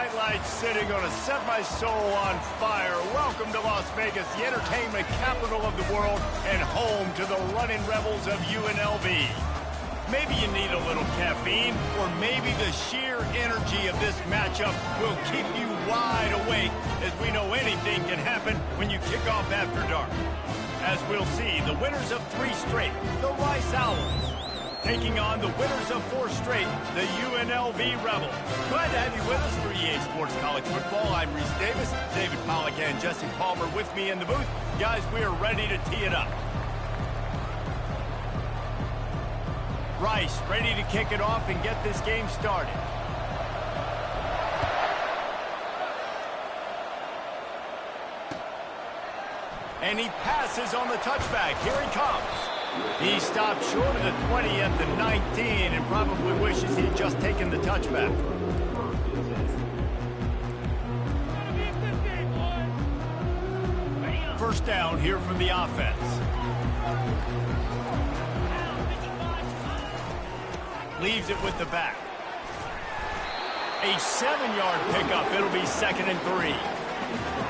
bright lights sitting gonna set my soul on fire. Welcome to Las Vegas, the entertainment capital of the world and home to the running rebels of UNLV. Maybe you need a little caffeine, or maybe the sheer energy of this matchup will keep you wide awake, as we know anything can happen when you kick off after dark. As we'll see, the winners of 3 straight, the Rice Owls, taking on the winners of 4 straight, the UNLV Rebels. Glad to have you with us for EA Sports College Football. I'm Reese Davis, David Pollack and Jesse Palmer with me in the booth. Guys, we are ready to tee it up. Rice ready to kick it off and get this game started. And he passes on the touchback. Here he comes. He stopped short of the 20 at the 19 and probably wishes he'd just taken the touchback. First down here from the offense. Leaves it with the back. A 7-yard pickup. It'll be 2nd and 3.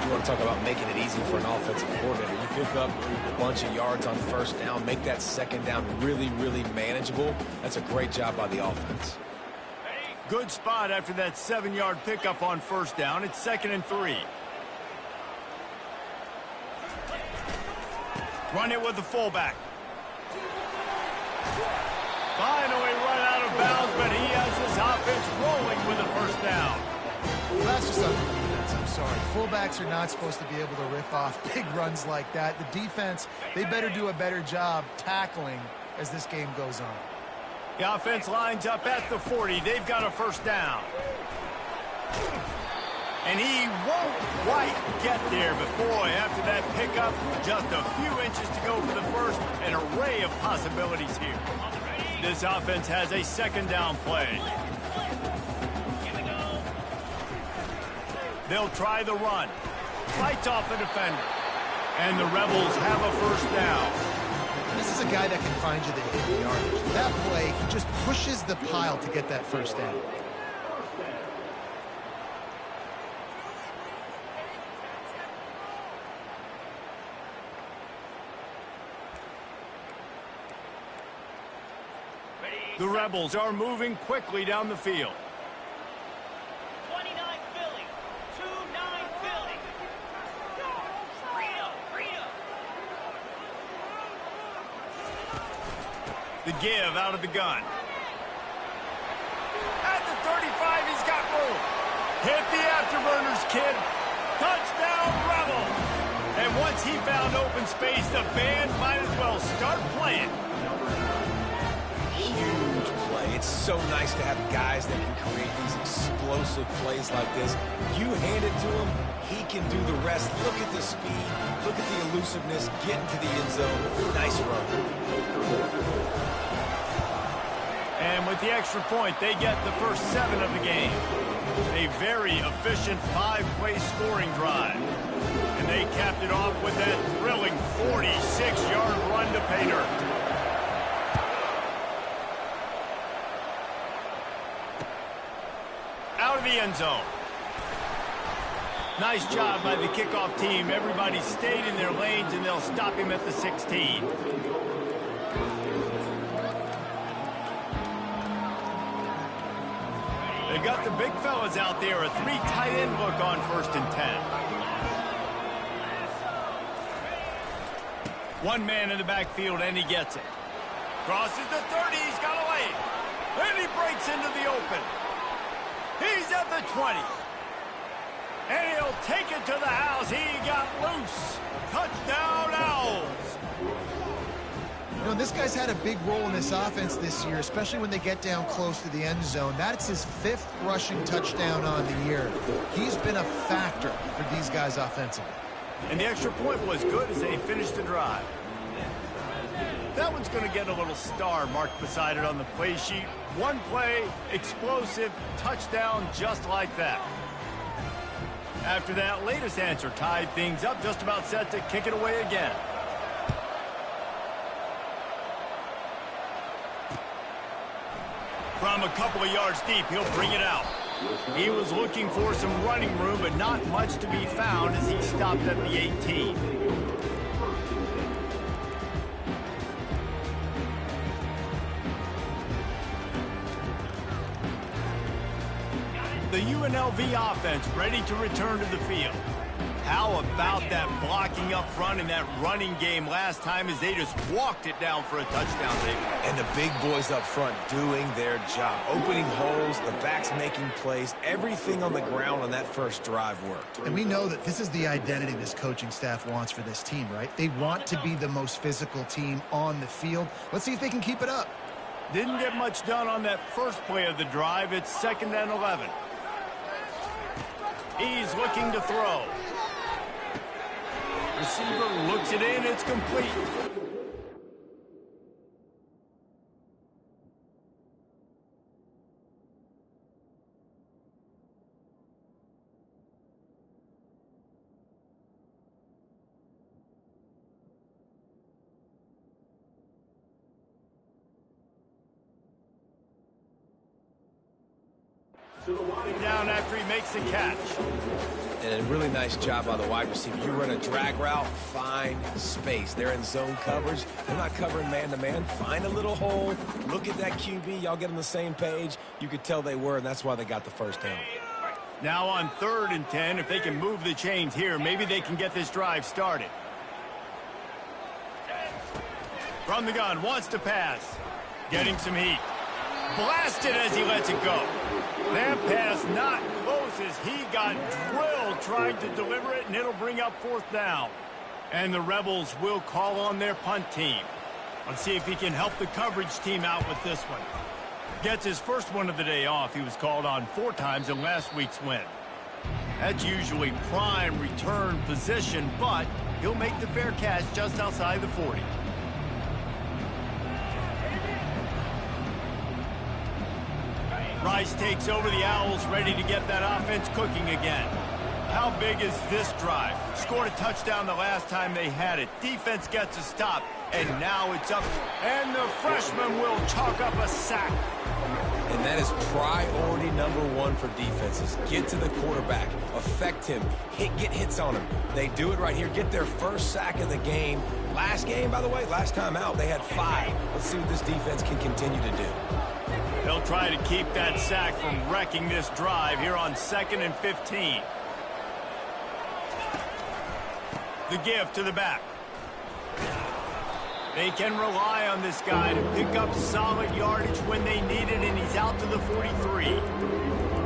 You want to talk about making it easy for an offensive coordinator. You pick up a bunch of yards on first down, make that second down really, really manageable. That's a great job by the offense. Good spot after that 7-yard pickup on first down. It's 2nd and 3. Run it with the fullback. Finally run out of bounds, but he has his offense rolling with a first down. Well, that's just on the defense. I'm sorry. Fullbacks are not supposed to be able to rip off big runs like that. The defense, they better do a better job tackling as this game goes on. The offense lines up at the 40. They've got a first down. And he won't quite get there, but boy, after that pickup, just a few inches to go for the first. An array of possibilities here. This offense has a 2nd down play. They'll try the run. Fights off the defender. And the Rebels have a first down. This is a guy that can find you the hidden yardage. That play, he just pushes the pile to get that first down. The Rebels are moving quickly down the field. 29 Philly, 2-9 Philly. The give out of the gun. At the 35, he's got room. Hit the afterburners, kid. Touchdown, Rebels. And once he found open space, the band might as well start playing. Huge play. It's so nice to have guys that can create these explosive plays like this. You hand it to him, he can do the rest. Look at the speed. Look at the elusiveness. Get into the end zone. Nice run. And with the extra point, they get the first 7 of the game. A very efficient 5-play scoring drive. And they capped it off with that thrilling 46-yard run to pay dirt. Out of the end zone. Nice job by the kickoff team. Everybody stayed in their lanes, and they'll stop him at the 16. They've got the big fellas out there. A 3 tight end look on 1st and 10. One man in the backfield, and he gets it. Crosses the 30. He's got a lane. And he breaks into the open. He's at the 20. And he'll take it to the house. He got loose. Touchdown, Owls. You know, this guy's had a big role in this offense this year, especially when they get down close to the end zone. That's his 5th rushing touchdown on the year. He's been a factor for these guys offensively. And the extra point was good as they finished the drive. That one's going to get a little star marked beside it on the play sheet. One play, explosive, touchdown just like that. After that latest answer tied things up, just about set to kick it away again. From a couple of yards deep, he'll bring it out. He was looking for some running room, but not much to be found as he stopped at the 18. The UNLV offense ready to return to the field. How about that blocking up front in that running game last time as they just walked it down for a touchdown, David? And the big boys up front doing their job. Opening holes, the backs making plays. Everything on the ground on that first drive worked. And we know that this is the identity this coaching staff wants for this team, right? They want to be the most physical team on the field. Let's see if they can keep it up. Didn't get much done on that first play of the drive. It's 2nd and 11. He's looking to throw. Receiver looks it in. It's complete. Down after he makes the catch. And a really nice job by the wide receiver. You run a drag route, find space. They're in zone coverage. They're not covering man-to-man. Find a little hole. Look at that QB. Y'all get on the same page. You could tell they were, and that's why they got the first down. Now on 3rd and 10, if they can move the chains here, maybe they can get this drive started. From the gun, wants to pass. Getting some heat. Blasted as he lets it go. That pass not close as he got drilled trying to deliver it, and it'll bring up 4th down. And the Rebels will call on their punt team. Let's see if he can help the coverage team out with this one. Gets his first one of the day off. He was called on 4 times in last week's win. That's usually prime return position, but he'll make the fair catch just outside the 40. Rice takes over the Owls, ready to get that offense cooking again. How big is this drive? Scored a touchdown the last time they had it. Defense gets a stop, and now it's up. And the freshman will chalk up a sack. And that is priority #1 for defenses. Get to the quarterback. Affect him. Get hits on him. They do it right here. Get their first sack of the game. Last game, by the way, last time out, they had 5. Let's see what this defense can continue to do. They'll try to keep that sack from wrecking this drive here on 2nd and 15. The give to the back. They can rely on this guy to pick up solid yardage when they need it, and he's out to the 43.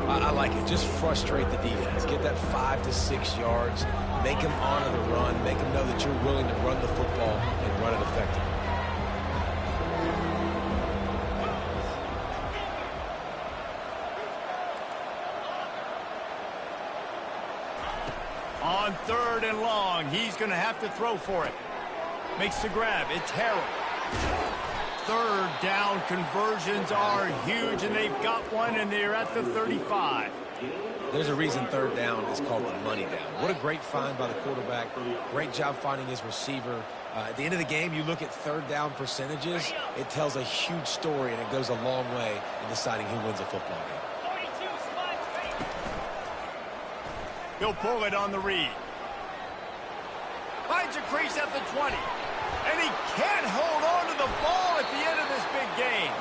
I like it. Just frustrate the defense. Get that 5 to 6 yards. Make them honor the run. Make them know that you're willing to run the football and run it effectively. On 3rd and long, he's going to have to throw for it. Makes the grab. It's Harrell. 3rd down conversions are huge, and they've got one, and they're at the 35. There's a reason 3rd down is called the money down. What a great find by the quarterback. Great job finding his receiver. At the end of the game, you look at 3rd down percentages. It tells a huge story, and it goes a long way in deciding who wins a football game. He'll pull it on the read. Finds a crease at the 20. And he can't hold on to the ball at the end of this big game.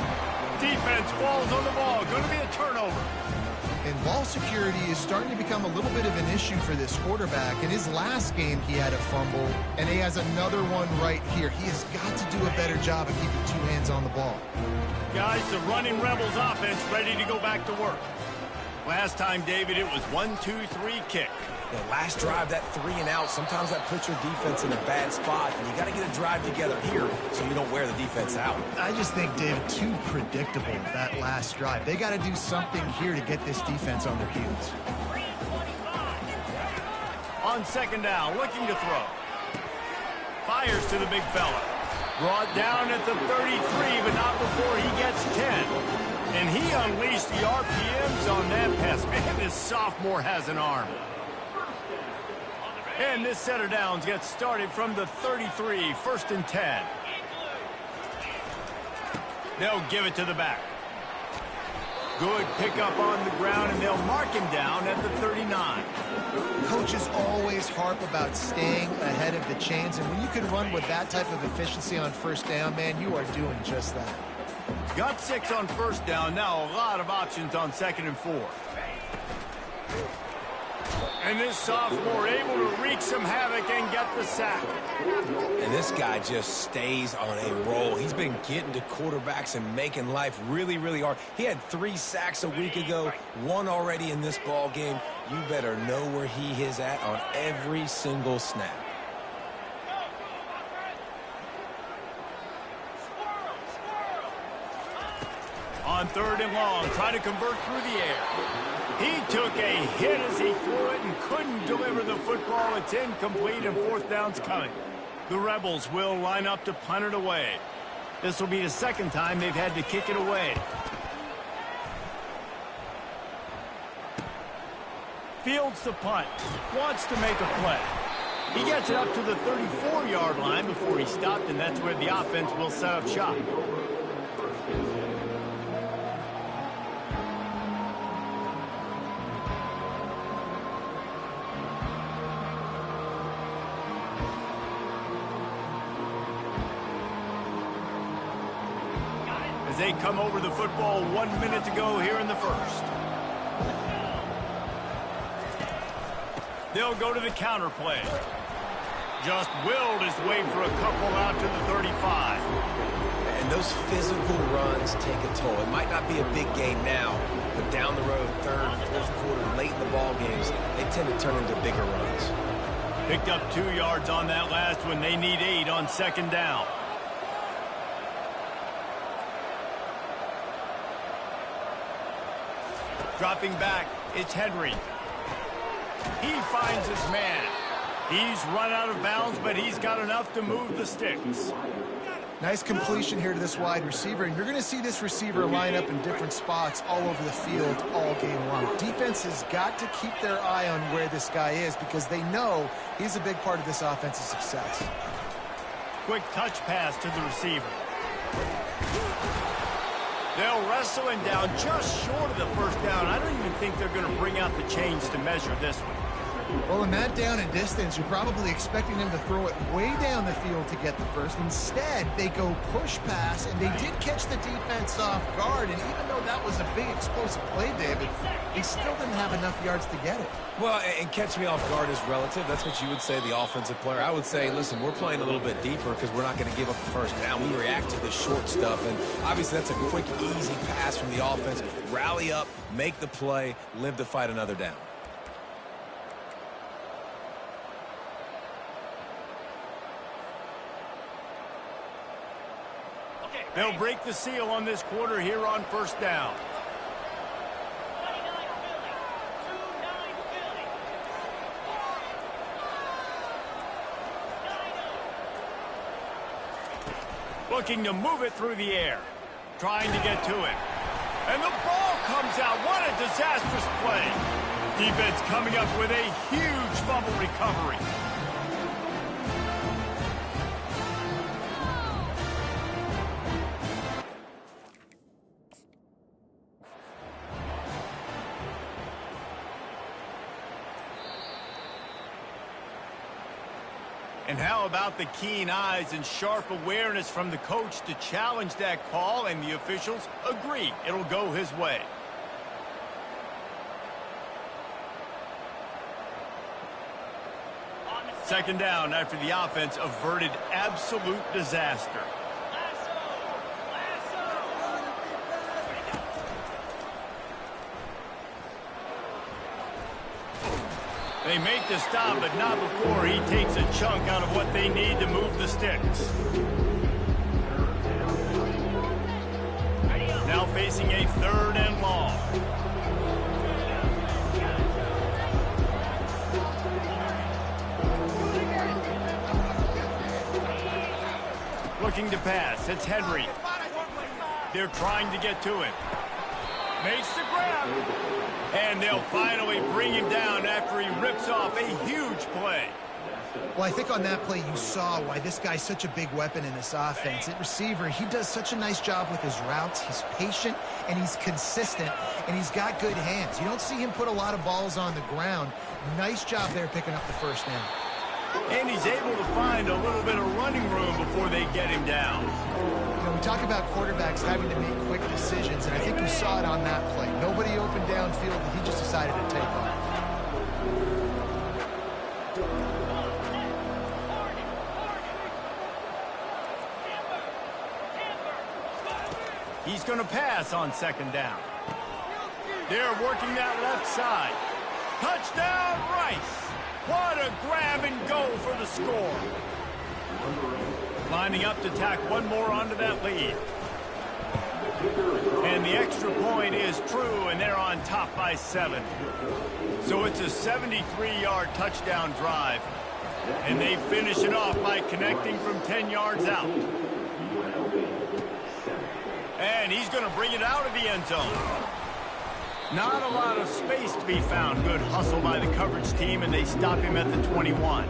Defense falls on the ball. Going to be a turnover. And ball security is starting to become a little bit of an issue for this quarterback. In his last game, he had a fumble, and he has another one right here. He has got to do a better job of keeping 2 hands on the ball. Guys, the running Rebels offense ready to go back to work. Last time, David, it was 1-2-3 kick. The last drive, that 3 and out, sometimes that puts your defense in a bad spot, and you got to get a drive together here so you don't wear the defense out. I just think, David, too predictable, that last drive. They got to do something here to get this defense on their heels. On 2nd down, looking to throw. Fires to the big fella. Brought down at the 33, but not before he gets 10. And he unleashed the RPMs on that pass. Man, this sophomore has an arm. And this set of downs gets started from the 33, 1st and 10. They'll give it to the back. Good pickup on the ground, and they'll mark him down at the 39. Coaches always harp about staying ahead of the chains, and when you can run with that type of efficiency on first down, man, you are doing just that. Got 6 on first down. Now a lot of options on 2nd and 4. And this sophomore able to wreak some havoc and get the sack. And this guy just stays on a roll. He's been getting to quarterbacks and making life really, really hard. He had 3 sacks a week ago, 1 already in this ball game. You better know where he is at on every single snap. On 3rd and long, try to convert through the air. He took a hit as he threw it and couldn't deliver the football. It's incomplete, and 4th down's coming. The Rebels will line up to punt it away. This will be the 2nd time they've had to kick it away. Fields the punt. Wants to make a play. He gets it up to the 34-yard line before he stopped, and that's where the offense will set up shop. As they come over the football, 1 minute to go here in the 1st. They'll go to the counter play. Just willed his way for a couple out to the 35. And those physical runs take a toll. It might not be a big game now, but down the road, 3rd, 4th quarter, late in the ball games, they tend to turn into bigger runs. Picked up 2 yards on that last one. They need 8 on 2nd down. Dropping back, it's Henry. He finds his man. He's run out of bounds, but he's got enough to move the sticks. Nice completion here to this wide receiver, and you're going to see this receiver line up in different spots all over the field all game long. Defense has got to keep their eye on where this guy is because they know he's a big part of this offense's success. Quick touch pass to the receiver. They'll wrestle him down just short of the 1st down. I don't even think they're going to bring out the chains to measure this one. Well, in that down and distance, you're probably expecting them to throw it way down the field to get the first. Instead, they go push pass, and they did catch the defense off guard. And even though that was a big explosive play, David, they still didn't have enough yards to get it. Well, and catch me off guard is relative. That's what you would say, the offensive player. I would say, listen, we're playing a little bit deeper because we're not going to give up the 1st down. We react to the short stuff, and obviously that's a quick, easy pass from the offense. Rally up, make the play, live to fight another down. They'll break the seal on this quarter here on 1st down. Looking to move it through the air. Trying to get to it. And the ball comes out. What a disastrous play. Defense coming up with a huge fumble recovery. And how about the keen eyes and sharp awareness from the coach to challenge that call, and the officials agree it'll go his way. Second down after the offense averted absolute disaster. They make the stop, but not before he takes a chunk out of what they need to move the sticks. Now facing a 3rd and long. Looking to pass. It's Henry. They're trying to get to him. Makes the grab. And they'll finally bring him down after he rips off a huge play. Well, I think on that play you saw why this guy's such a big weapon in this offense. At receiver, he does such a nice job with his routes. He's patient, and he's consistent, and he's got good hands. You don't see him put a lot of balls on the ground. Nice job there picking up the first down. And he's able to find a little bit of running room before they get him down. You know, we talk about quarterbacks having to make quick decisions, and I think you saw it on that play. Nobody opened downfield, and he just decided to take off. He's going to pass on second down. They're working that left side. Touchdown, Rice. What a grab and go for the score. Lining up to tack one more onto that lead. And the extra point is true, and they're on top by 7. So it's a 73-yard touchdown drive. And they finish it off by connecting from 10 yards out. And he's going to bring it out of the end zone. Not a lot of space to be found. Good hustle by the coverage team, and they stop him at the 21.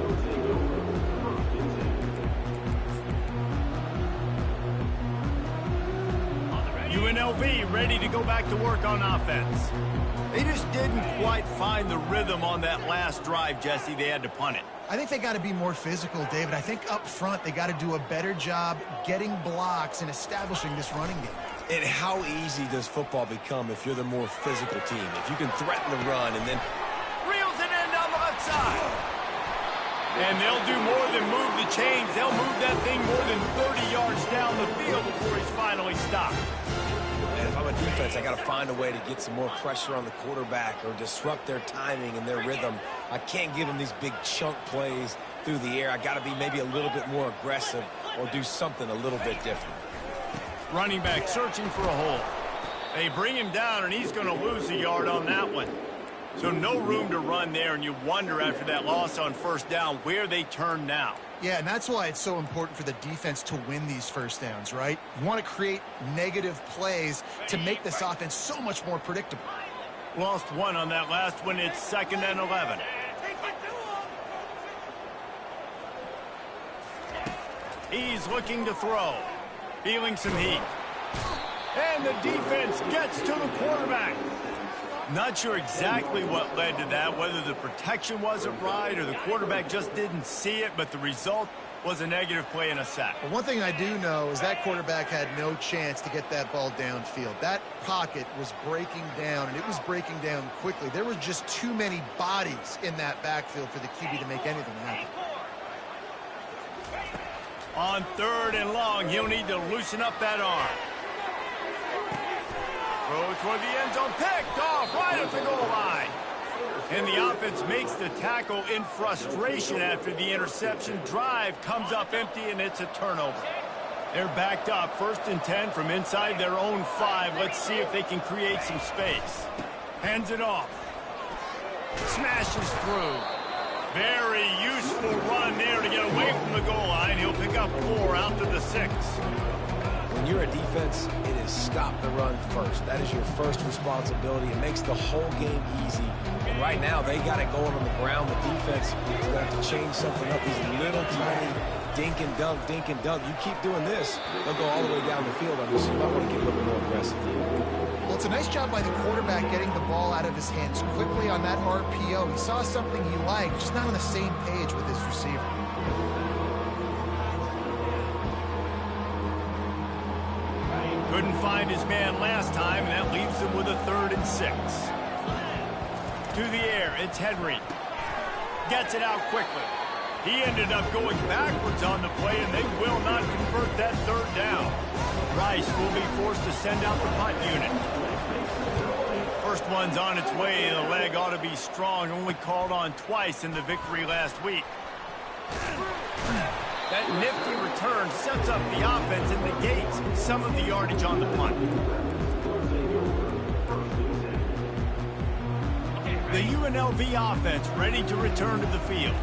UNLV ready to go back to work on offense. They just didn't quite find the rhythm on that last drive, Jesse. They had to punt it. I think they got to be more physical, David. I think up front they got to do a better job getting blocks and establishing this running game. And how easy does football become if you're the more physical team? If you can threaten the run and then reels it in down the left side. And they'll do more than move the chains. They'll move that thing more than 30 yards down the field before he's finally stopped. And if I'm a defense, I got to find a way to get some more pressure on the quarterback or disrupt their timing and their rhythm. I can't give them these big chunk plays through the air. I got to be maybe a little bit more aggressive or do something a little bit different. Running back searching for a hole. They bring him down, and he's going to lose a yard on that one. So no room to run there, and you wonder after that loss on first down where they turn now. Yeah, and that's why it's so important for the defense to win these first downs, right? You want to create negative plays to make this offense so much more predictable. Lost one on that last one. It's 2nd and 11. He's looking to throw. Feeling some heat. And the defense gets to the quarterback. Not sure exactly what led to that, whether the protection wasn't right or the quarterback just didn't see it, but the result was a negative play and a sack. But one thing I do know is that quarterback had no chance to get that ball downfield. That pocket was breaking down, and it was breaking down quickly. There were just too many bodies in that backfield for the QB to make anything happen. On 3rd and long, he'll need to loosen up that arm. Throw toward the end zone, picked off right at the goal line. And the offense makes the tackle in frustration after the interception. Drive comes up empty, and it's a turnover. They're backed up, 1st and 10 from inside their own 5. Let's see if they can create some space. Hands it off. Smashes through. Very useful run there to get away from the goal line. He'll pick up 4 out to the 6. When you're a defense, it is stop the run first. That is your first responsibility. It makes the whole game easy. And right now, they got it going on the ground. The defense is going to have to change something up. These little tiny dink and dunk, dink and dunk. You keep doing this, they'll go all the way down the field on you, so you might want to get a little more aggressive. Well, it's a nice job by the quarterback getting the ball out of his hands quickly on that RPO. He saw something he liked, just not on the same page with his receiver. Couldn't find his man last time, and that leaves him with a 3rd and 6. To the air, it's Henry. Gets it out quickly. He ended up going backwards on the play, and they will not convert that 3rd down. Rice will be forced to send out the punt unit. First one's on its way. The leg ought to be strong. Only called on twice in the victory last week. That nifty return sets up the offense and negates some of the yardage on the punt. The UNLV offense ready to return to the field.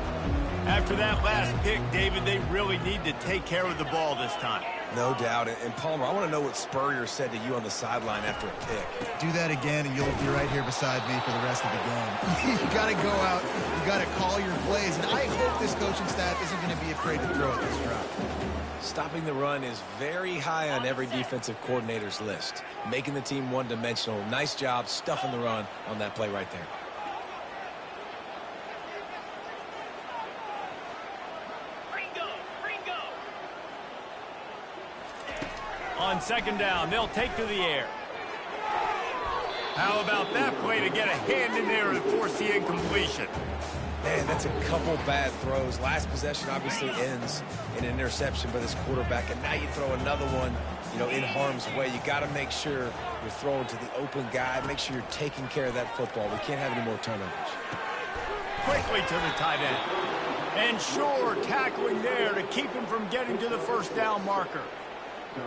After that last pick, David, they really need to take care of the ball this time. No doubt. And Palmer, I want to know what Spurrier said to you on the sideline after a pick. Do that again, and you'll be right here beside me for the rest of the game. You got to go out, you you got to call your plays, and I hope this coaching staff isn't going to be afraid to throw at this drive. Stopping the run is very high on every defensive coordinator's list. Making the team one-dimensional. Nice job stuffing the run on that play right there. On second down, they'll take to the air. How about that play to get a hand in there and force the incompletion? Man, that's a couple bad throws. Last possession obviously ends in an interception by this quarterback, and now you throw another one, you know, in harm's way. You got to make sure you're throwing to the open guy. Make sure you're taking care of that football. We can't have any more turnovers. Quickly to the tight end. And sure, tackling there to keep him from getting to the first down marker.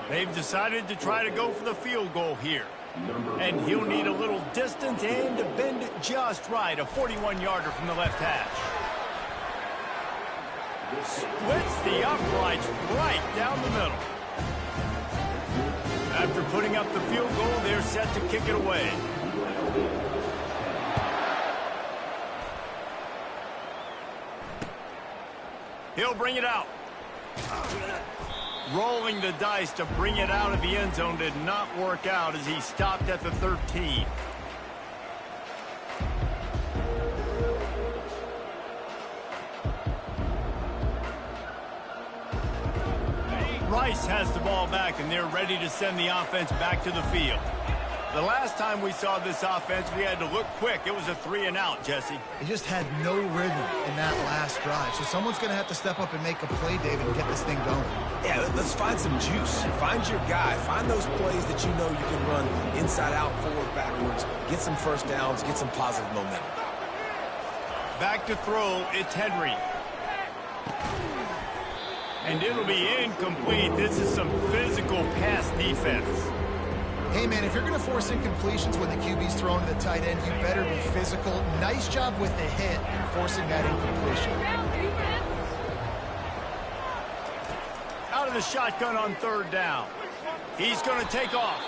They've decided to try to go for the field goal here. And he'll need a little distance and to bend it just right. A 41-yarder from the left hash. Splits the uprights right down the middle. After putting up the field goal, they're set to kick it away. He'll bring it out. Rolling the dice to bring it out of the end zone did not work out as he stopped at the 13. Rice has the ball back, and they're ready to send the offense back to the field. The last time we saw this offense, we had to look quick. It was a 3-and-out, Jesse. They just had no rhythm in that last drive. So someone's going to have to step up and make a play, David, and get this thing going. Yeah, let's find some juice. Find your guy. Find those plays that you know you can run inside out, forward, backwards. Get some first downs. Get some positive momentum. Back to throw. It's Henry. And it'll be incomplete. This is some physical pass defense. Hey, man, if you're going to force incompletions when the QB's thrown to the tight end, you better be physical. Nice job with the hit, forcing that incompletion. Out of the shotgun on third down. He's going to take off.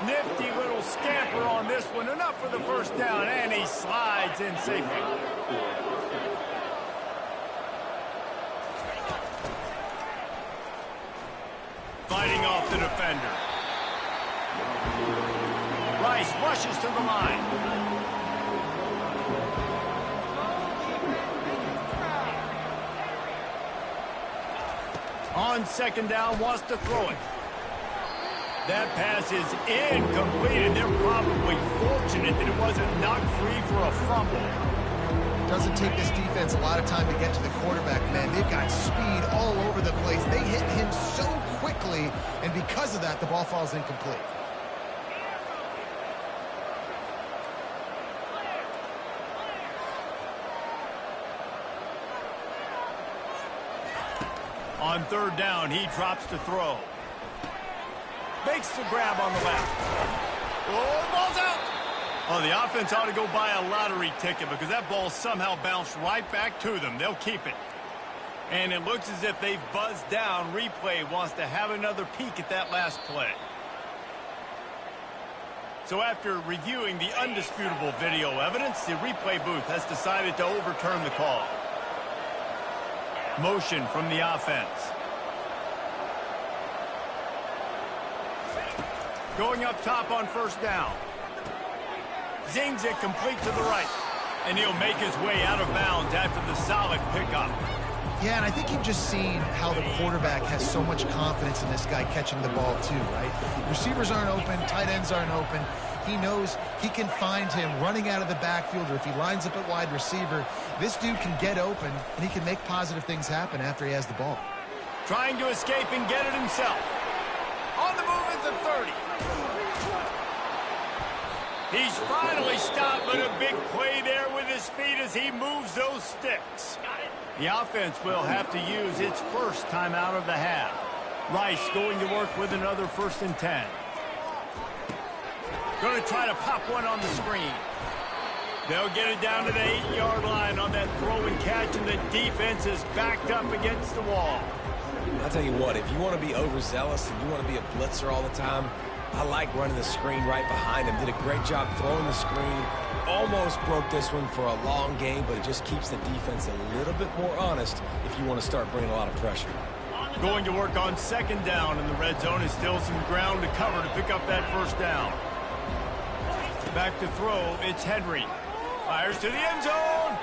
Nifty little scamper on this one. Enough for the first down, and he slides in safely. Fighting off the defender. Rice rushes to the line. On second down, wants to throw it. That pass is incomplete, and they're probably fortunate that it wasn't knocked free for a fumble. Doesn't take this defense a lot of time to get to the quarterback, man. They've got speed all over the place. They hit him so quickly, and because of that, the ball falls incomplete. On third down, he drops to throw. Makes the grab on the left. Oh, the ball's out. Oh, the offense ought to go buy a lottery ticket because that ball somehow bounced right back to them. They'll keep it. And it looks as if they've buzzed down. Replay wants to have another peek at that last play. So after reviewing the undisputable video evidence, the replay booth has decided to overturn the call. Motion from the offense. Going up top on first down. Zings it complete to the right. And he'll make his way out of bounds after the solid pickup. Yeah, and I think you've just seen how the quarterback has so much confidence in this guy catching the ball too, right? Receivers aren't open, tight ends aren't open. He knows he can find him running out of the backfield, or if he lines up at wide receiver, this dude can get open, and he can make positive things happen after he has the ball. Trying to escape and get it himself. On the move at the 30. He's finally stopped, but a big play there with his speed as he moves those sticks. The offense will have to use its first time out of the half. Rice going to work with another 1st and 10. Going to try to pop one on the screen. They'll get it down to the 8-yard line on that throw and catch, and the defense is backed up against the wall. I'll tell you what, if you want to be overzealous and you want to be a blitzer all the time, I like running the screen right behind him. Did a great job throwing the screen, almost broke this one for a long game, but it just keeps the defense a little bit more honest if you want to start bringing a lot of pressure. Going to work on second down, and the red zone is still some ground to cover to pick up that first down. Back to throw, it's Henry. Fires to the end zone.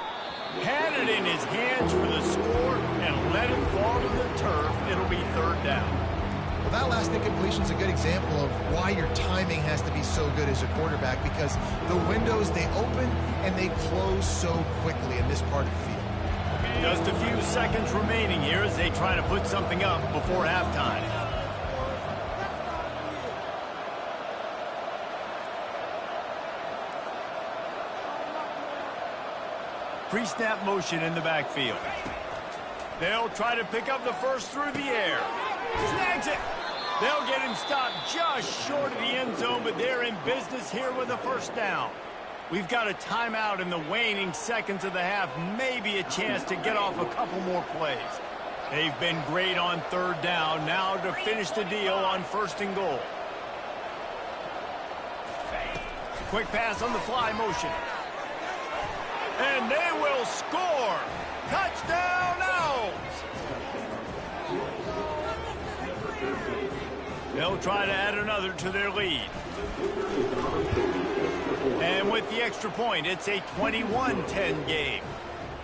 Had it in his hands for the score and let it fall to the turf. It'll be third down. Well, that last incompletion is a good example of why your timing has to be so good as a quarterback, because the windows, they open and they close so quickly in this part of the field. Just a few seconds remaining here as they try to put something up before halftime. Pre-snap motion in the backfield. They'll try to pick up the first through the air. Snags it. They'll get him stopped just short of the end zone, but they're in business here with a first down. We've got a timeout in the waning seconds of the half, maybe a chance to get off a couple more plays. They've been great on third down, now to finish the deal on first and goal. Quick pass on the fly motion. And they will score! Touchdown, Owls! They'll try to add another to their lead. And with the extra point, it's a 21-10 game.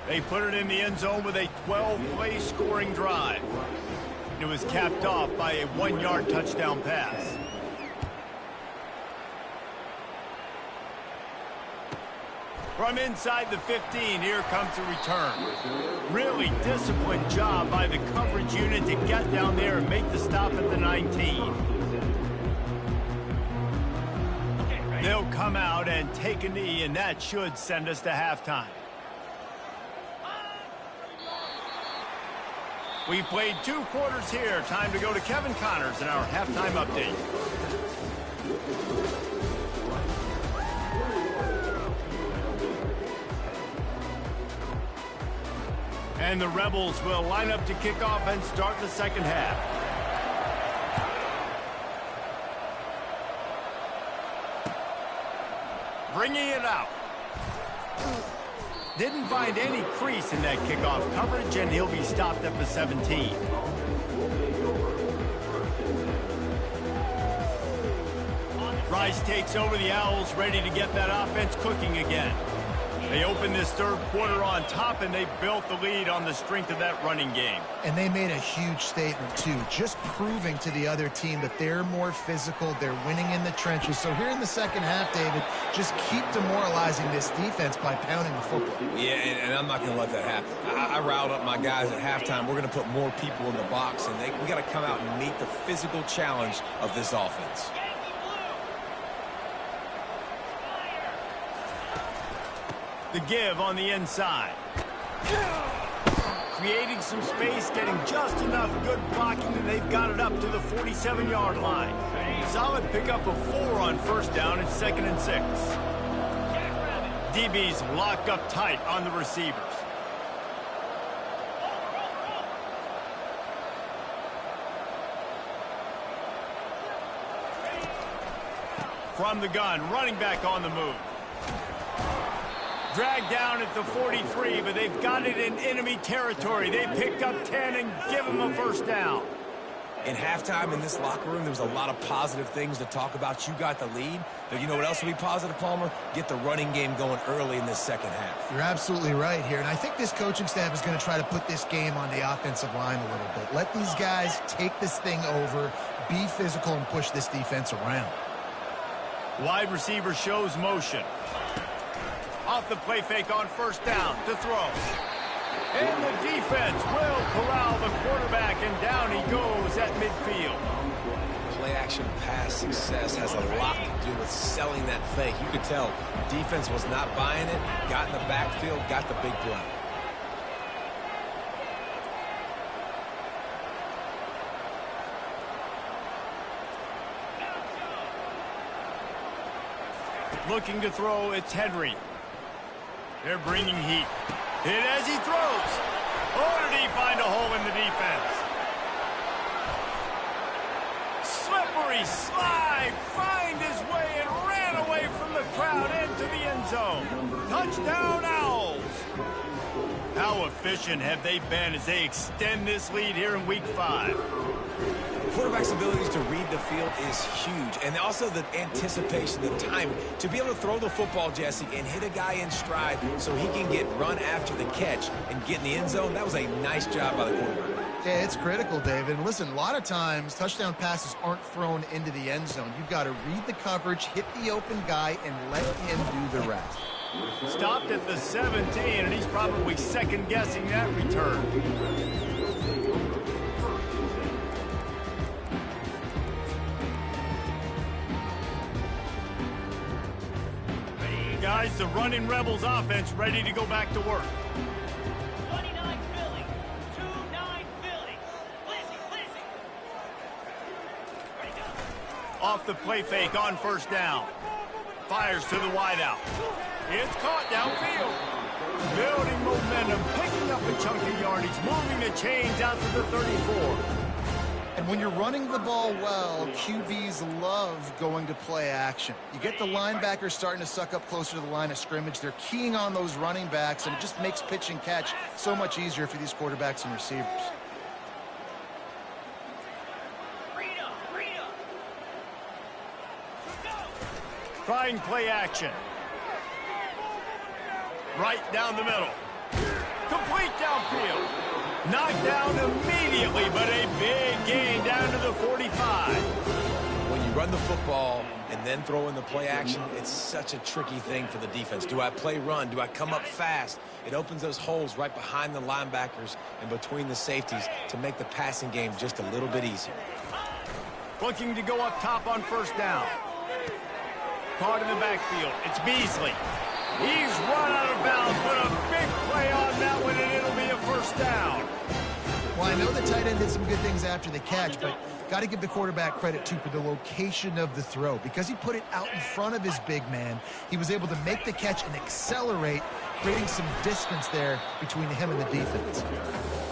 They put it in the end zone with a 12-play scoring drive. It was capped off by a 1-yard touchdown pass. From inside the 15, here comes the return. Really disciplined job by the coverage unit to get down there and make the stop at the 19. They'll come out and take a knee, and that should send us to halftime. We've played 2 quarters here. Time to go to Kevin Connors in our halftime update. And the Rebels will line up to kick off and start the second half. Bringing it out. Didn't find any crease in that kickoff coverage, and he'll be stopped at the 17. Rice takes over the Owls, ready to get that offense cooking again. They opened this third quarter on top, and they built the lead on the strength of that running game. And they made a huge statement, too, just proving to the other team that they're more physical, they're winning in the trenches. So here in the second half, David, just keep demoralizing this defense by pounding the football. Yeah, and I'm not going to let that happen. I riled up my guys at halftime. We're going to put more people in the box, and we got to come out and meet the physical challenge of this offense. The give on the inside. Creating some space, getting just enough good blocking, and they've got it up to the 47-yard line. Solid pickup of 4 on first down and 2nd and 6. DB's locked up tight on the receivers. From the gun, running back on the move. Dragged down at the 43, but they've got it in enemy territory. They picked up 10 and give them a first down. In halftime in this locker room, there was a lot of positive things to talk about. You got the lead. But you know what else will be positive, Palmer? Get the running game going early in this second half. You're absolutely right here. And I think this coaching staff is going to try to put this game on the offensive line a little bit. Let these guys take this thing over, be physical, and push this defense around. Wide receiver shows motion. Off the play fake on first down to throw. And the defense will corral the quarterback, and down he goes at midfield. Play-action pass success has a lot to do with selling that fake. You could tell defense was not buying it, got in the backfield, got the big play. Looking to throw, it's Henry. They're bringing heat. Hit as he throws. Oh, did he find a hole in the defense? Slippery slide, find his way and ran away from the crowd into the end zone. Touchdown, Owls! How efficient have they been as they extend this lead here in Week 5? Quarterback's abilities to read the field is huge, and also the anticipation, the timing. To be able to throw the football, Jesse, and hit a guy in stride so he can get run after the catch and get in the end zone, that was a nice job by the quarterback. Yeah, it's critical, David. And listen, a lot of times touchdown passes aren't thrown into the end zone. You've got to read the coverage, hit the open guy, and let him do the rest. Stopped at the 17, and he's probably second-guessing that return. Guys, the running Rebels offense ready to go back to work. 29 Philly. 2-9 Philly. Lizzie. Ready, go. Off the play fake on first down. Fires to the wideout. It's caught downfield. Building momentum, picking up a chunk of yardage, moving the chains out to the 34. And when you're running the ball well, QBs love going to play action. You get the linebackers starting to suck up closer to the line of scrimmage. They're keying on those running backs, and it just makes pitch and catch so much easier for these quarterbacks and receivers. Trying play action. Right down the middle. Complete downfield. Knocked down immediately, but a big gain down to the 45. When you run the football and then throw in the play action, it's such a tricky thing for the defense. Do I play run? Do I come up fast? It opens those holes right behind the linebackers and between the safeties to make the passing game just a little bit easier. Looking to go up top on first down. Caught in the backfield. It's Beasley. He's run out of bounds, but a big play on that one, and it'll be a first down. Well, I know the tight end did some good things after the catch, but got to give the quarterback credit, too, for the location of the throw. Because he put it out in front of his big man, he was able to make the catch and accelerate, creating some distance there between him and the defense.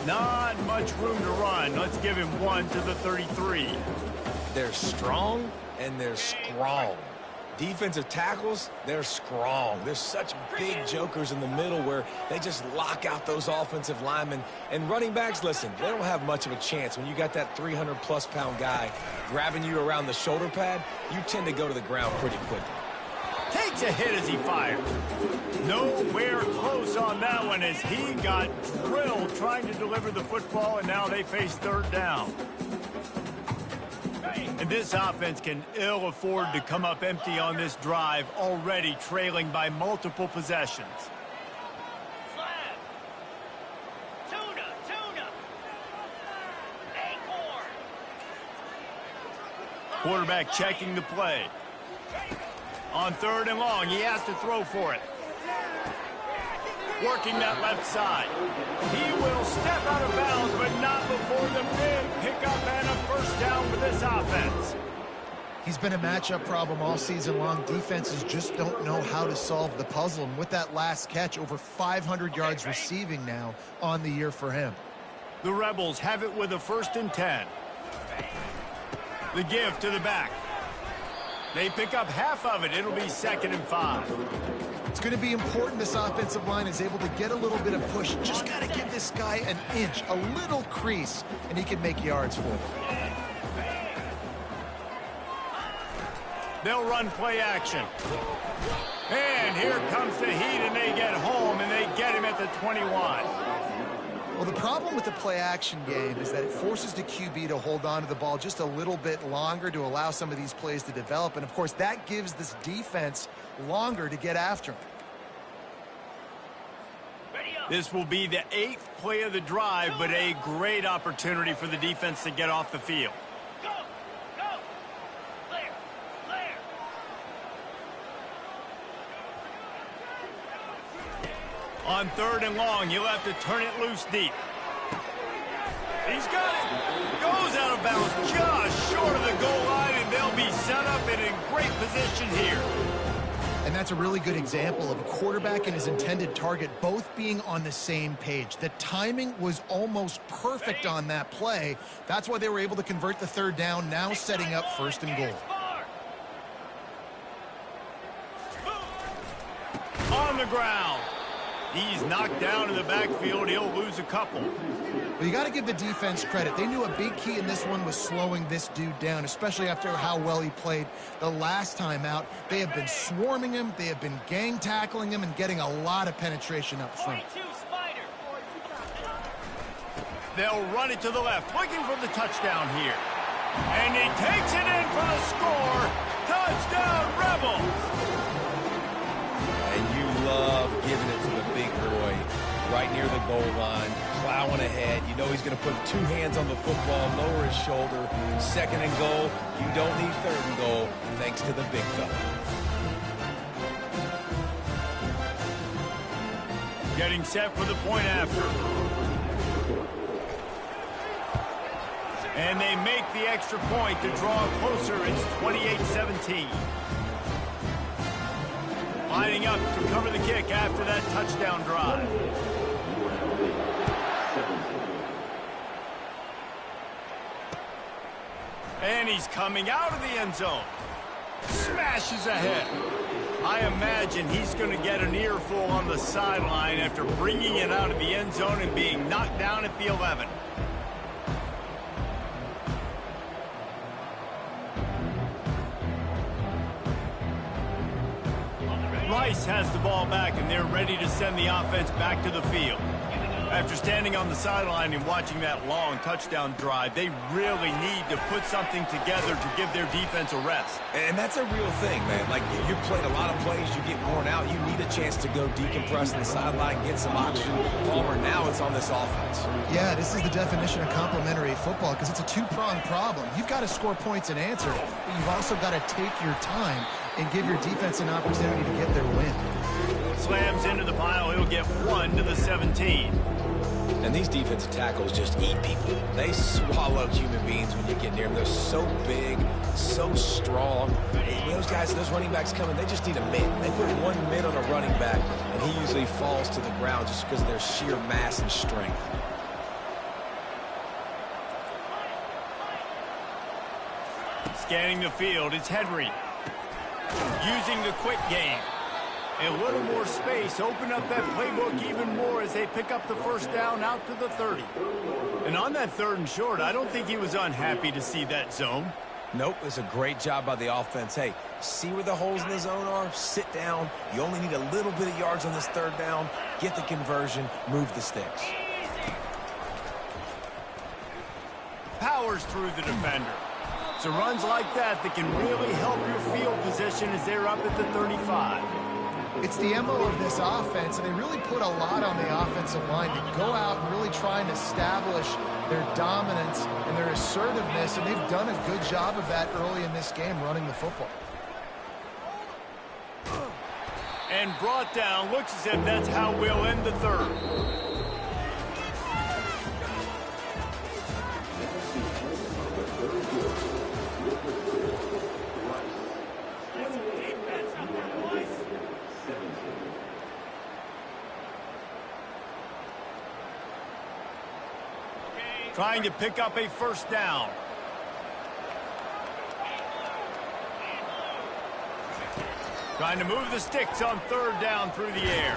Not much room to run. Let's give him one to the 33. They're strong and they're strong. Defensive tackles, they're strong. There's such big jokers in the middle where they just lock out those offensive linemen. And running backs, listen, they don't have much of a chance. When you got that 300-plus pound guy grabbing you around the shoulder pad, you tend to go to the ground pretty quickly. Takes a hit as he fired. Nowhere close on that one as he got drilled trying to deliver the football, and now they face third down. And this offense can ill afford to come up empty on this drive, already trailing by multiple possessions. Slab. Tuna. Acorn. Quarterback checking the play. On third and long, he has to throw for it. Working that left side. He will step out of bounds, but not before the big pickup and a first down for this offense. He's been a matchup problem all season long. Defenses just don't know how to solve the puzzle. And with that last catch, over 500 yards receiving now on the year for him. The Rebels have it with a 1st and 10. The give to the back. They pick up half of it. It'll be 2nd and 5. It's going to be important this offensive line is able to get a little bit of push. Just got to give this guy an inch, a little crease, and he can make yards for them. They'll run play action. And here comes the heat, and they get home, and they get him at the 21. Well, the problem with the play-action game is that it forces the QB to hold on to the ball just a little bit longer to allow some of these plays to develop. And, of course, that gives this defense longer to get after him. This will be the 8th play of the drive, but a great opportunity for the defense to get off the field. Go. Clear. On third and long, you'll have to turn it loose deep. He's got it. Goes out of bounds just short of the goal line, and they'll be set up and in great position here. And that's a really good example of a quarterback and his intended target both being on the same page. The timing was almost perfect on that play. That's why they were able to convert the third down, now setting up 1st and goal. the ground. He's knocked down in the backfield. He'll lose a couple. Well, you got to give the defense credit. They knew a big key in this one was slowing this dude down, especially after how well he played the last time out. They have been swarming him. They have been gang tackling him and getting a lot of penetration up front. 42 Spider. They'll run it to the left, looking for the touchdown here. And he takes it in for the score. Touchdown, Rebels! And you love giving it to the big boy right near the goal line, plowing ahead. You know he's going to put two hands on the football, lower his shoulder. Second and goal. You don't need third and goal, thanks to the big fella. Getting set for the point after. And they make the extra point to draw closer. It's 28-17. Lining up to cover the kick after that touchdown drive. And he's coming out of the end zone. Smashes ahead. I imagine he's going to get an earful on the sideline after bringing it out of the end zone and being knocked down at the 11. Rice has the ball back, and they're ready to send the offense back to the field. After standing on the sideline and watching that long touchdown drive, they really need to put something together to give their defense a rest. And that's a real thing, man. Like, you've played a lot of plays, you get worn out, you need a chance to go decompress on the sideline, get some oxygen. Palmer, now it's on this offense. Yeah, this is the definition of complementary football because it's a two-pronged problem. You've got to score points and answer, but you've also got to take your time and give your defense an opportunity to get their win. Slams into the pile. He'll get 1 to the 17. And these defensive tackles just eat people. They swallow human beings when you get near them. They're so big, so strong. And those guys, those running backs coming, they just need a mid. They put one mid on a running back, and he usually falls to the ground just because of their sheer mass and strength. Scanning the field, it's Henry. Using the quick game. A little more space, open up that playbook even more as they pick up the first down out to the 30. And on that 3rd and short, I don't think he was unhappy to see that zone. Nope, it's a great job by the offense. Hey, see where the holes in the zone are? Sit down. You only need a little bit of yards on this 3rd down. Get the conversion, move the sticks. Powers through the defender. So runs like that can really help your field position as they're up at the 35. It's the MO of this offense, and they really put a lot on the offensive line to go out and really try and establish their dominance and their assertiveness, and they've done a good job of that early in this game, running the football. And brought down. Looks as if that's how we'll end the 3rd. Trying to pick up a first down. Trying to move the sticks on 3rd down through the air.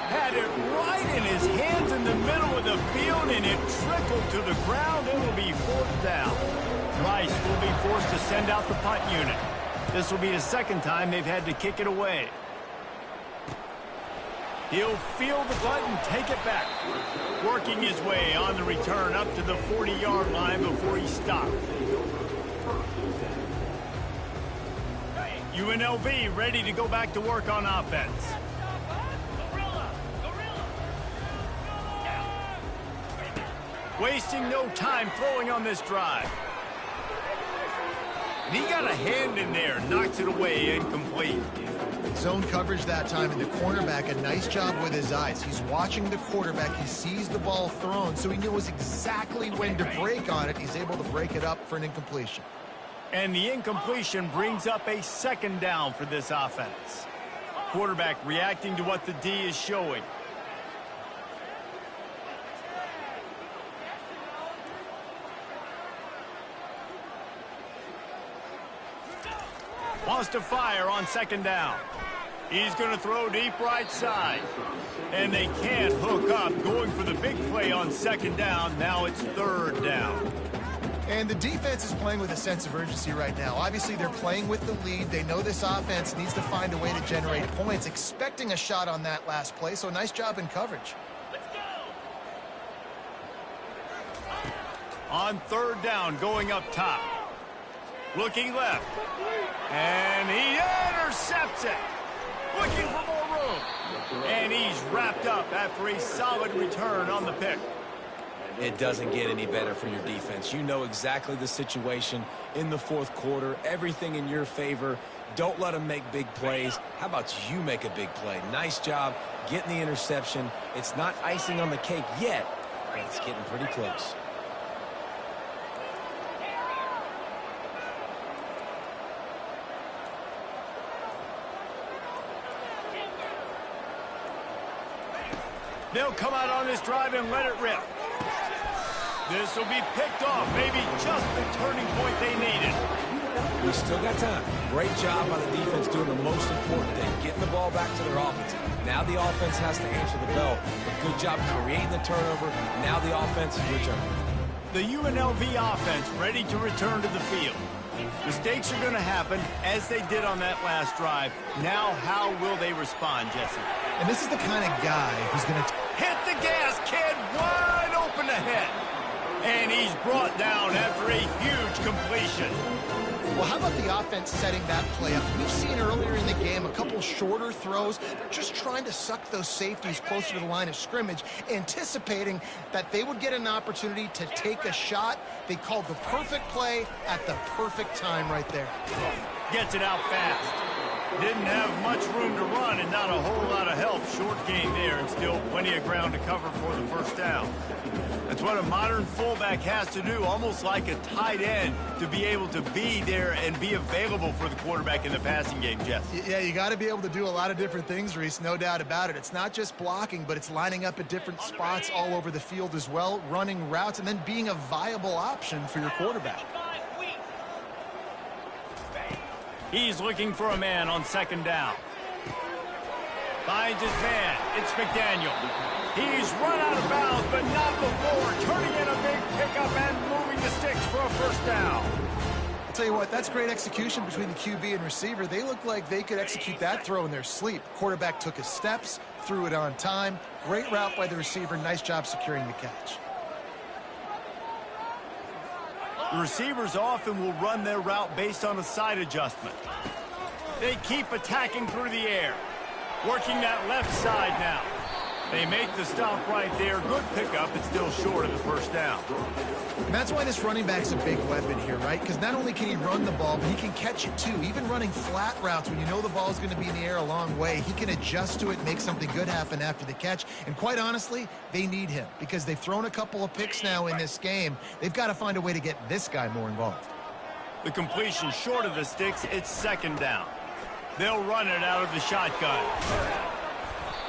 Had it right in his hands in the middle of the field, and it trickled to the ground. It will be 4th down. Rice will be forced to send out the punt unit. This will be the 2nd time they've had to kick it away. He'll field the punt and take it back. Working his way on the return up to the 40-yard line before he stopped. UNLV ready to go back to work on offense. Wasting no time throwing on this drive. And he got a hand in there, knocks it away, incomplete. Zone coverage that time, and the cornerback, a nice job with his eyes. He's watching the quarterback. He sees the ball thrown, so he knows exactly when to break on it. He's able to break it up for an incompletion. And the incompletion brings up a 2nd down for this offense. Quarterback reacting to what the D is showing. Wants to fire on 2nd down. He's going to throw deep right side. And they can't hook up, going for the big play on second down. Now it's third down. And the defense is playing with a sense of urgency right now. Obviously, they're playing with the lead. They know this offense needs to find a way to generate points, expecting a shot on that last play. So nice job in coverage. Let's go. On third down, going up top. Looking left. And he intercepts it. Looking for more room. And he's wrapped up after a solid return on the pick. It doesn't get any better for your defense. You know exactly the situation in the fourth quarter. Everything in your favor. Don't let them make big plays. How about you make a big play? Nice job getting the interception. It's not icing on the cake yet, but it's getting pretty close. They'll come out on this drive and let it rip. This will be picked off, maybe just the turning point they needed. We still got time. Great job by the defense doing the most important thing, getting the ball back to their offense. Now the offense has to answer the bell. Good job creating the turnover. Now the offense is returning. The UNLV offense ready to return to the field. Mistakes are going to happen, as they did on that last drive. Now, how will they respond, Jesse? And this is the kind of guy who's going to Hit the gas, kid! Wide open ahead. And he's brought down after a huge completion. Well, how about the offense setting that play up? We've seen earlier in the game a couple shorter throws. They're just trying to suck those safeties closer to the line of scrimmage, anticipating that they would get an opportunity to take a shot. They called the perfect play at the perfect time right there. Gets it out fast. Didn't have much room to run and not a whole lot of help. Short gain there and still plenty of ground to cover for the first down. That's what a modern fullback has to do, almost like a tight end, to be able to be there and be available for the quarterback in the passing game, Jeff. Yeah, you got to be able to do a lot of different things, Reese, no doubt about it. It's not just blocking, but it's lining up at different spots all over the field as well, running routes, and then being a viable option for your quarterback. He's looking for a man on second down. Finds his man. It's McDaniel. He's run out of bounds, but not before turning in a big pickup and moving the sticks for a first down. I'll tell you what, that's great execution between the QB and receiver. They look like they could execute that throw in their sleep. Quarterback took his steps, threw it on time. Great route by the receiver. Nice job securing the catch. The receivers often will run their route based on a side adjustment. They keep attacking through the air. Working that left side now. They make the stop right there. Good pickup, but still short of the first down. And that's why this running back's a big weapon here, right? Because not only can he run the ball, but he can catch it too. Even running flat routes when you know the ball's going to be in the air a long way, he can adjust to it and make something good happen after the catch. And quite honestly, they need him because they've thrown a couple of picks now in this game. They've got to find a way to get this guy more involved. The completion short of the sticks, it's second down. They'll run it out of the shotgun.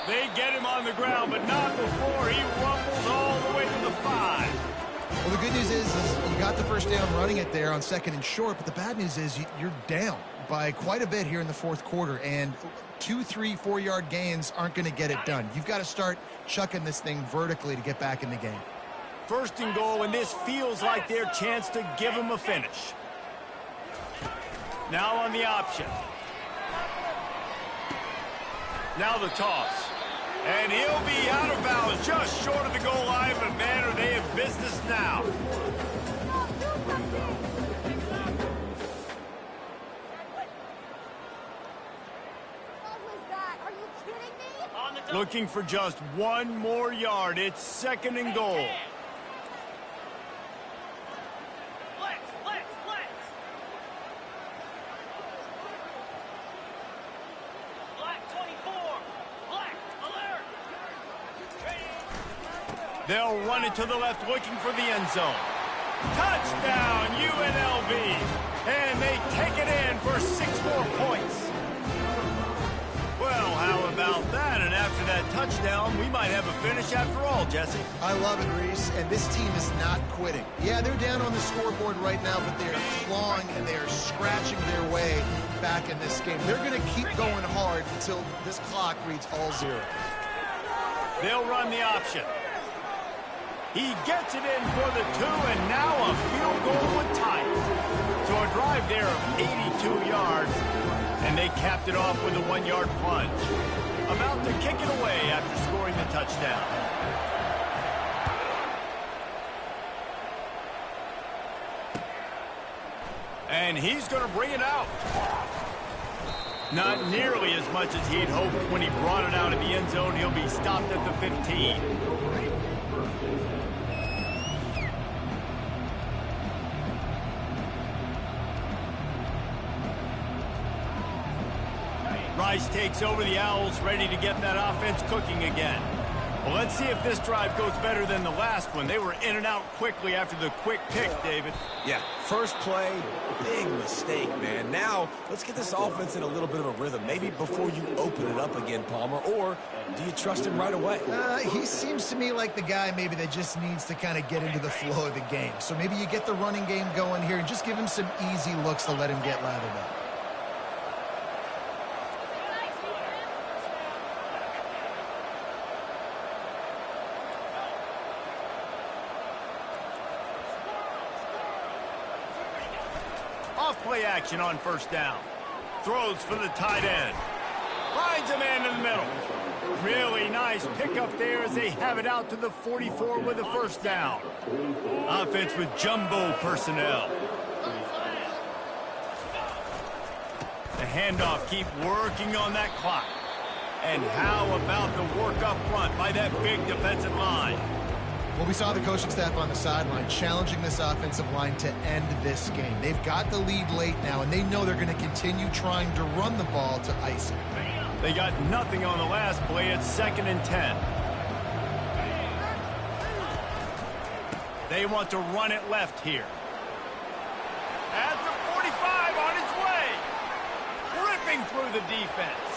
They get him on the ground, but not before he rumbles all the way to the 5. Well, the good news is you got the first down running it there on second and short, but the bad news is you're down by quite a bit here in the fourth quarter, and 2, 3, 4-yard gains aren't going to get it done. You've got to start chucking this thing vertically to get back in the game. First and goal, and this feels like their chance to give him a finish. Now on the option. Now the toss. And he'll be out of bounds just short of the goal line, but man, are they in business now. Looking for just one more yard. It's second and goal. They'll run it to the left, looking for the end zone. Touchdown, UNLV. And they take it in for 6 more points. Well, how about that? And after that touchdown, we might have a finish after all, Jesse. I love it, Reese, and this team is not quitting. Yeah, they're down on the scoreboard right now, but they are clawing and they are scratching their way back in this game. They're going to keep going hard until this clock reads all zero. They'll run the option. He gets it in for the 2, and now a field goal would tie it. So a drive there of 82 yards, and they capped it off with a 1-yard plunge. About to kick it away after scoring the touchdown. And he's going to bring it out. Not nearly as much as he'd hoped when he brought it out of the end zone. He'll be stopped at the 15. Rice takes over the Owls, ready to get that offense cooking again. Well, let's see if this drive goes better than the last one. They were in and out quickly after the quick pick, David. Yeah, first play, big mistake, man. Now, let's get this offense in a little bit of a rhythm. Maybe before you open it up again, Palmer, or do you trust him right away? He seems to me like the guy maybe that just needs to kind of get into the flow of the game. So maybe you get the running game going here and just give him some easy looks to let him get lathered up. Off-play action on first down. Throws for the tight end. Finds a man in the middle. Really nice pickup there as they have it out to the 44 with a first down. Offense with jumbo personnel. The handoff, keep working on that clock. And how about the work up front by that big defensive line? Well, we saw the coaching staff on the sideline challenging this offensive line to end this game. They've got the lead late now, and they know they're going to continue trying to run the ball to ice it. They got nothing on the last play. It's 2nd and 10. They want to run it left here. At the 45 on its way. Ripping through the defense.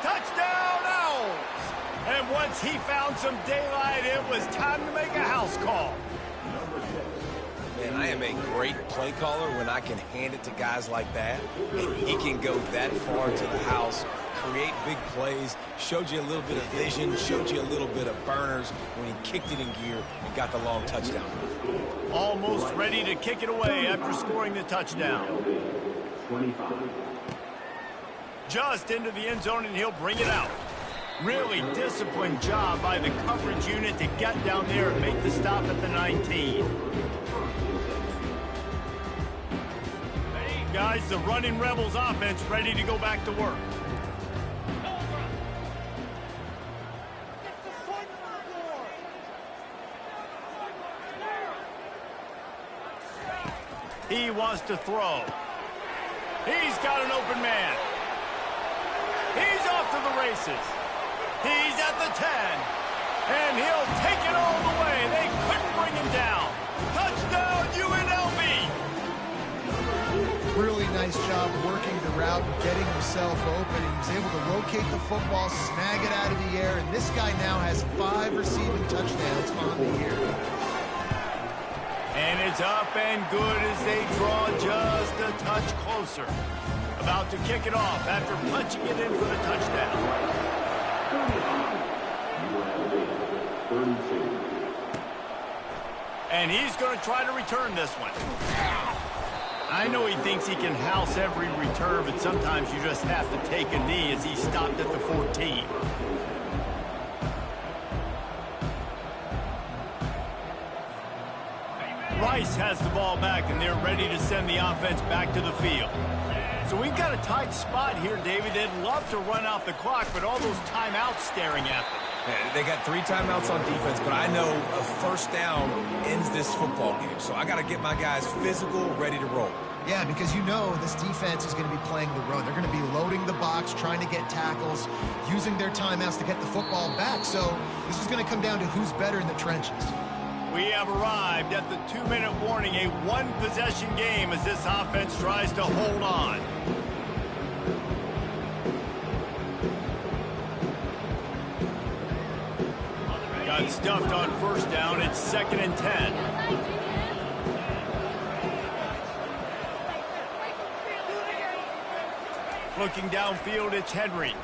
Touchdown, Owls! And once he found some daylight, it was time to make a house call. Man, I am a great play caller when I can hand it to guys like that. And he can go that far to the house, create big plays, showed you a little bit of vision, showed you a little bit of burners when he kicked it in gear and got the long touchdown. Almost ready to kick it away after scoring the touchdown. 25. Just into the end zone, and he'll bring it out. Really disciplined job by the coverage unit to get down there and make the stop at the 19. Guys, the running Rebels offense ready to go back to work. He wants to throw. He's got an open man. He's off to the races. He's at the 10, and he'll take it all the way. They couldn't bring him down. Touchdown, UNLV! Really nice job working the route and getting himself open. He was able to locate the football, snag it out of the air, and this guy now has 5 receiving touchdowns on the year. And it's up and good as they draw just a touch closer. About to kick it off after punching it in for the touchdown. 32. And he's going to try to return this one. I know he thinks he can house every return, but sometimes you just have to take a knee as he stopped at the 14. Rice has the ball back, and they're ready to send the offense back to the field. So we've got a tight spot here, David. They'd love to run out the clock, but all those timeouts staring at them. Yeah, they got 3 timeouts on defense, but I know a first down ends this football game. So I got to get my guys physical, ready to roll. Yeah, because you know this defense is going to be playing the run. They're going to be loading the box, trying to get tackles, using their timeouts to get the football back. So this is going to come down to who's better in the trenches. We have arrived at the 2-minute warning, a one-possession game as this offense tries to hold on. Got stuffed on first down. It's 2nd and 10. Looking downfield, it's Henry.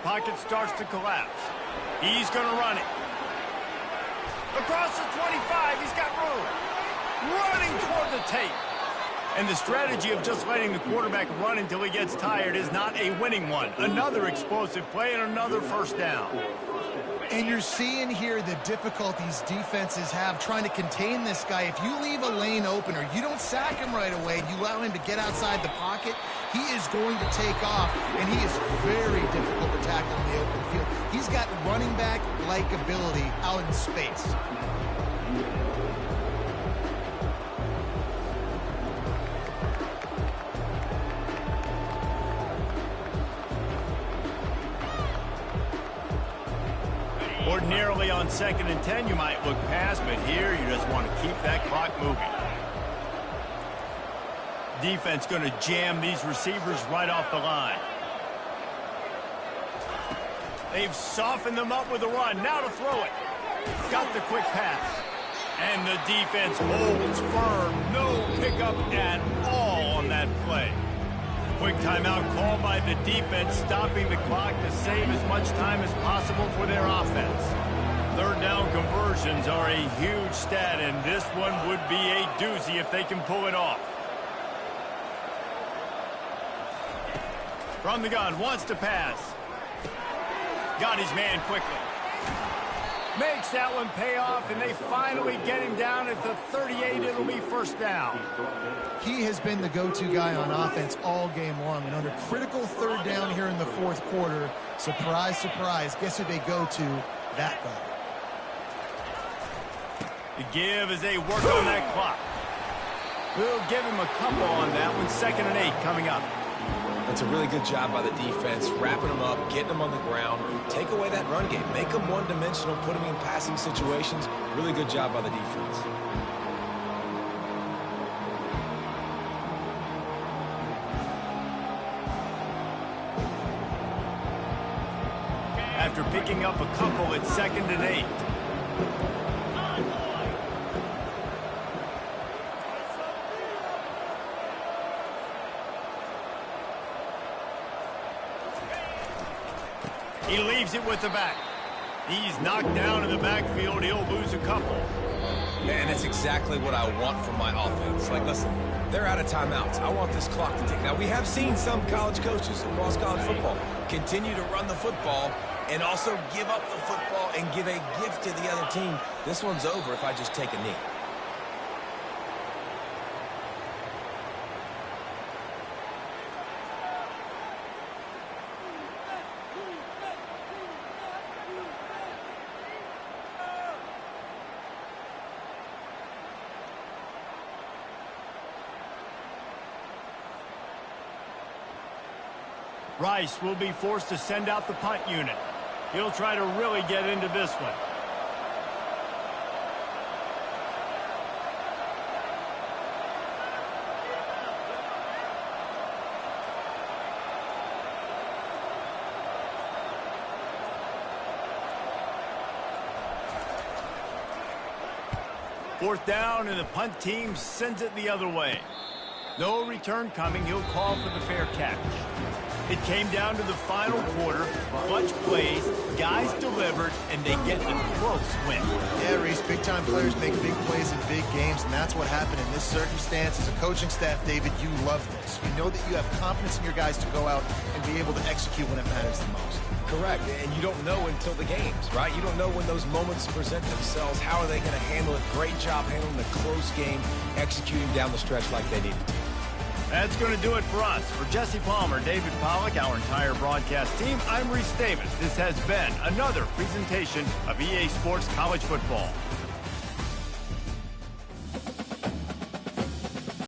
Pocket starts to collapse. He's going to run it. Across the 25, he's got room. Running toward the tape. And the strategy of just letting the quarterback run until he gets tired is not a winning one. Another explosive play and another first down. And you're seeing here the difficulties defenses have trying to contain this guy. If you leave a lane open or you don't sack him right away, you allow him to get outside the pocket, he is going to take off, and he is very difficult to tackle in the open field. He's got running back-like ability out in space. Ordinarily on 2nd and 10, you might look past, but here you just want to keep that clock moving. Defense going to jam these receivers right off the line. They've softened them up with a run. Now to throw it. Got the quick pass. And the defense holds firm. No pickup at all on that play. Quick timeout called by the defense, stopping the clock to save as much time as possible for their offense. Third down conversions are a huge stat, and this one would be a doozy if they can pull it off. From the gun, wants to pass. Got his man quickly. Makes that one pay off, and they finally get him down at the 38. It'll be first down. He has been the go-to guy on offense all game long, and under critical third down here in the fourth quarter, surprise, surprise, guess who they go to? That guy. The give as they work on that clock. We'll give him a couple on that one. 2nd and 8 coming up. That's a really good job by the defense, wrapping them up, getting them on the ground. Take away that run game. Make them one-dimensional, put them in passing situations. Really good job by the defense. After picking up a couple, it's 2nd and 8. He leaves it with the back. He's knocked down in the backfield. He'll lose a couple. And it's exactly what I want from my offense. Like, listen, they're out of timeouts. I want this clock to tick. Now, we have seen some college coaches across college football continue to run the football and also give up the football and give a gift to the other team. This one's over if I just take a knee. Rice will be forced to send out the punt unit. He'll try to really get into this one. Fourth down, and the punt team sends it the other way. No return coming. He'll call for the fair catch. It came down to the final quarter. Clutch plays, guys delivered, and they get a close win. Yeah, Reese, big-time players make big plays in big games, and that's what happened in this circumstance. As a coaching staff, David, you love this. You know that you have confidence in your guys to go out and be able to execute when it matters the most. Correct, and you don't know until the games, right? You don't know when those moments present themselves. How are they going to handle it? Great job handling the close game, executing down the stretch like they needed to. That's going to do it for us. For Jesse Palmer, David Pollack, our entire broadcast team, I'm Reese Davis. This has been another presentation of EA Sports College Football.